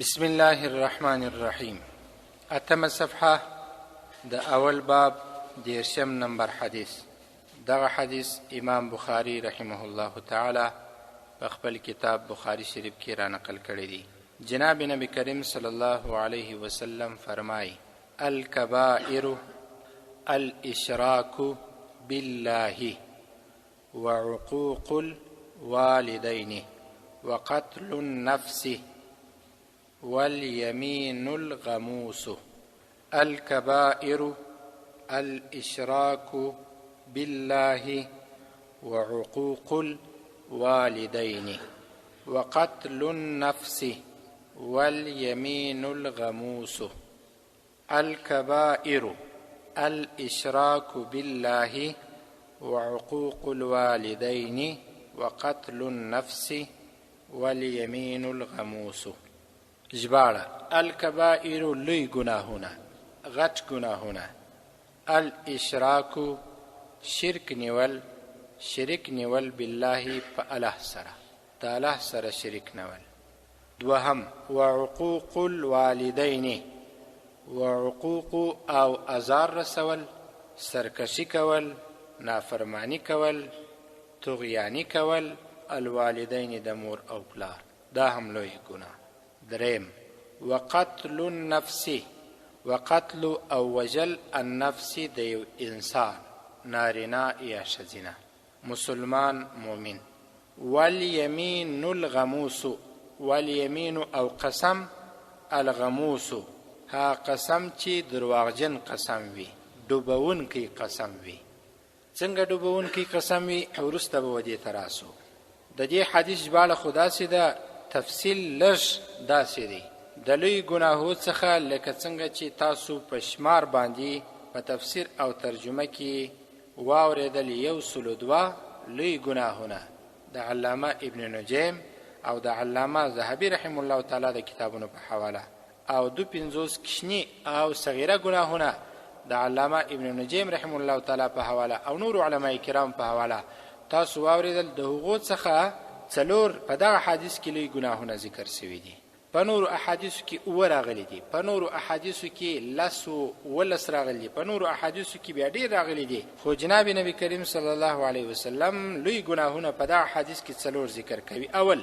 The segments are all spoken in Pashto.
بسم الله الرحمن الرحیم. اتمه صفحه د اول باب 10 نمبر حدیث. دغه حدیث امام بخاری رحمه الله تعالی په خپل کتاب بخاری شریف کې را نقل کړی دی. جناب نبی کریم صلی الله علیه وسلم فرمای: الکبائر الاشراک بالله وعقوق الوالدین وقتل النفس واليمين الغموس. الكبائر الإشراك بالله وعقوق الوالدين وقتل النفس واليمين الغموس. الكبائر الإشراك بالله وعقوق الوالدين وقتل النفس واليمين الغموس. ژباړه: الکبائر لوی گناهونه، غټ گناهونه. الاشراک شرک نیول بالله په الله سره، د الله سره شرک نیول. دوهم وعقوق الوالدین، وعقوق او ازار رسول، سرکشی کول، نافرمانی کول، طغیانی کول الوالدین د مور او پلار، دا هم لوی گناه. دریم وقتل النفس، وقتل او وجل النفس د یو انسان، نارینا یا ښځینه، مسلمان مؤمن. والیمین الغموس، والیمین او قسم، الغموس ها قسم چې درواغجن قسم وي، ډوبونکی قسم وي. څنګه ډوبونکی قسم وي؟ وروسته به ودې ته راسو. د دې حدیث ژباړه خو داسې ده، تفصیل لږ داسې دی. د لوی ګناهو څخه لکه څنګه چې تاسو په شمار باندې په تفسیر او ترجمه کې واورېدل، 102 لوی ګناهونه د علامه ابن نجیم او د علامه ذهبي رحم الله تعالی د کتابونو په حواله، او 52 کشنی او صغیره ګناهونه د علامه ابن نجیم رحم الله تعالی په حواله او نور علماء کرام په حواله تاسو واورېدل. د هغو څخه څلور په دغه حدیث کې لوی ګناهونه ذکر شوي دي. په نورو احادیثو کې 9 راغلي دي، په نورو احادیثو کې 10 راغلي دي، په نورو احادیثو کې بیا ډېر راغلي دي. خو جناب نبی کریم صلی الله علیه وسلم لوی ګناهونه په دغه حدیث کې 4 ذکر کوي. اول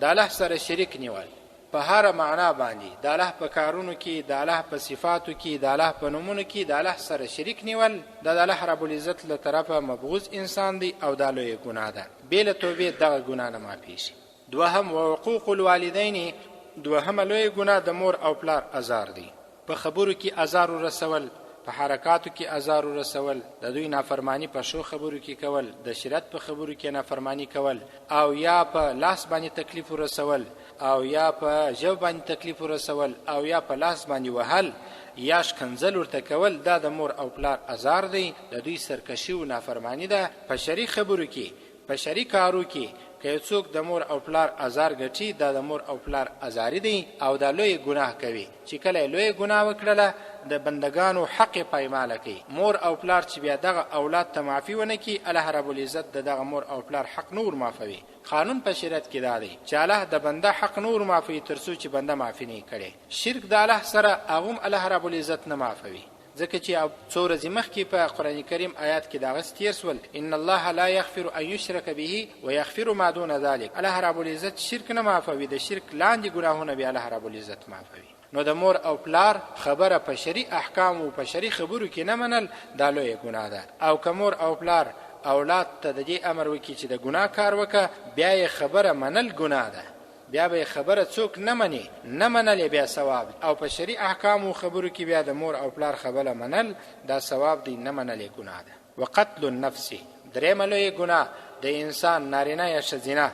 د الله سره شریک نیول په هر معنا باندې، د الله په کارونو کې، د الله په صفاتو کې، د الله په نومونو کې د الله سره شریک نیول، د الله رب العزت له طرفه مبغوض انسان دی او دا لوی ګناه ده. بې له توبې دغه ګناه نه معافي شي. دوهم وعقوق الوالدین، دوهمه لوی ګناه د مور او پلار ازار دی. په خبرو کې ازار ورسول، په حرکاتو کې ازار ورسول، د دوی نافرمانی په شو خبرو کې کول، د شریعت په خبرو کې نافرمانی کول، او یا په لاس باندې تکلیف ورسول، او یا په ژبه باندې تکلیف ورسول، او یا په لاس باندې وهل یا شکنځل ورته کول، دا د مور او پلار ازار دی. د دوی سرکشي او نافرمانی ده. په شری خبرو کې، په شری کارو کې که څوک د مور او پلار ازار ګټي، دا د مور او پلار ازاری دی او دا لوی ګناه کوي. چې کله لوی ګناه وکړله د بندگانو حق پایماله کوي. مور او پلار چې بیا دغه اولاد ته معافي ونه کړي، الله رب العزت دغه مور او پلار حق نور معافوي. قانون په شریعت کې دا دی چې الله د بنده حق نور معافوي تر څو چې بنده معافي نه کړي. شرک د الله سره هغه الله رب العزت نه معافوي، ځکه چې څو ورځې مخکې په قرآن کریم آیات کې دغه تیر سول: ان الله لا یغفر ان یشرک به ویغفر ما دون ذلک. الله رب العزت شرک نه معافوي، د شرک لاندې ګناهونه به الله رب العزت معافوي. نو د مور او پلار خبره په شرعي احکام او په شرعي خبرو کې نه منل دا لوی ګناه ده. او که مور او پلار اولاد ته د دې امر وکړي چې د ګناه کار وکړه، بیا یې خبره منل ګناه ده، بیا به خبره څوک نه مني، نه منل بیا ثواب. او په شرعي احکام او خبرو کې بیا د مور او پلار خبره منل دا ثواب دی، نه منل ګناه ده. وقتل النفس، درېمه لوی ګناه د انسان نارینه یا ښځینه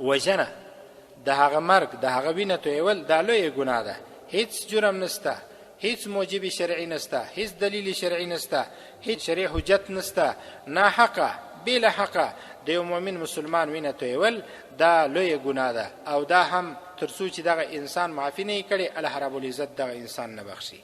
وژنه، د هغه مرګ، د هغه وینه تویول، دا لوی ګناه ده. هیڅ جرم نسته، هیڅ موجب شرعي نسته، هیڅ دلیل شرعي نسته، هیڅ شرعي حجت نسته. ناحقه بلا حقه د یو مؤمن مسلمان وینه تویول دا لوی ګناه ده. او دا هم تر څو چې دغه انسان معافي نه کړي، الله رب العزت دغه انسان نه بخشي.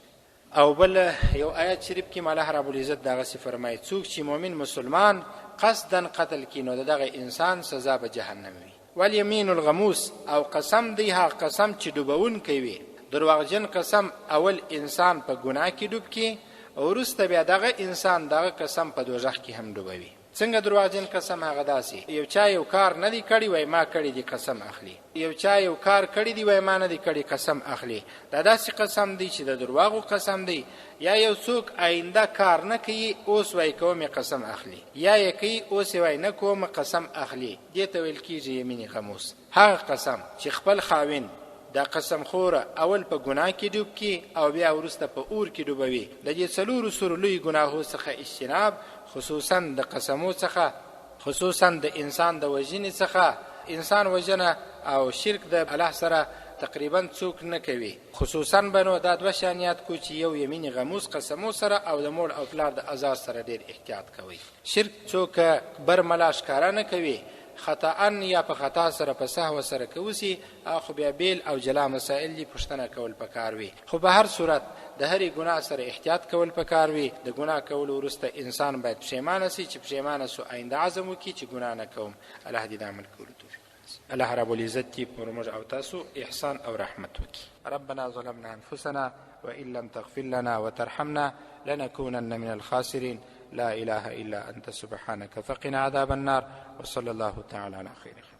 او بل یو آیت شریف کې الله رب العزت دغه فرمایي: څوک چې مؤمن مسلمان قصدن قتل کینو دغه انسان سزا به جهنم وي. والیمین الغموس او قسم دی هغه قسم چې ډوبونکی وي. درواغجن قسم اول انسان په ګناه کې ډوب کی او وروسته بیا دغه انسان دغه قسم په دوزخ کې هم ډوبوي. څنګه درواغجن قسم؟ هغه داسې یو چا یو کار نه دی کړی وای ما کړی دی قسم اخلي، یو چا یو کار کړی دی وای ما نه دی کړی قسم اخلي. دا داسې قسم دی چې د درواغو قسم دی. یا یو څوک آینده کار نه کوي اوس وای کوم قسم اخلي، یا یې کوي اوس وای نه کوم قسم اخلي. دې ته ویل کېږي یمین غموس. هغه قسم چې خپل خاوند دا قسم خوره اول په ګناه کې ډوب کی او بیا وروسته په اور کې ډوبوي. د دې څلورو سورو لوی ګناهو څخه اجتناب، خصوصا د قسمو څخه، خصوصا د انسان د وژنې څخه. انسان وژنه او شرک د الله سره تقریبا څوک نه کوي. خصوصا بنو دا دوه شانیات کو چې یو یمین غموس قسمو سره او د مور او پلار د ازار سره ډیر احتیاط کوي. شرک څوک برملا ښکاره نه کوي، خطأ یا په خطا سره په سهو سره کوي، خو بیا بیل او جلا مسائل دي پوښتنه کول پکار وي. خو په هر صورت د هرې ګناه سره احتیاط کول پکار وي. د ګناه کولو وروسته انسان باید پښیمانه سي، چې پښیمانه سو آینده عزم وکړي چې ګناه نه کوم. الله دې د عمل کولو توفیق راکړي. الله رب العزت دې پر موږ او تاسو احسان او رحمت وکړي. ربنا ظلمنا انفسنا وان لم تغفر لنا وترحمنا لنكونن من الخاسرين. لا إله إلا أنت سبحانك فقنا عذاب النار. وصلى الله تعالى على خير.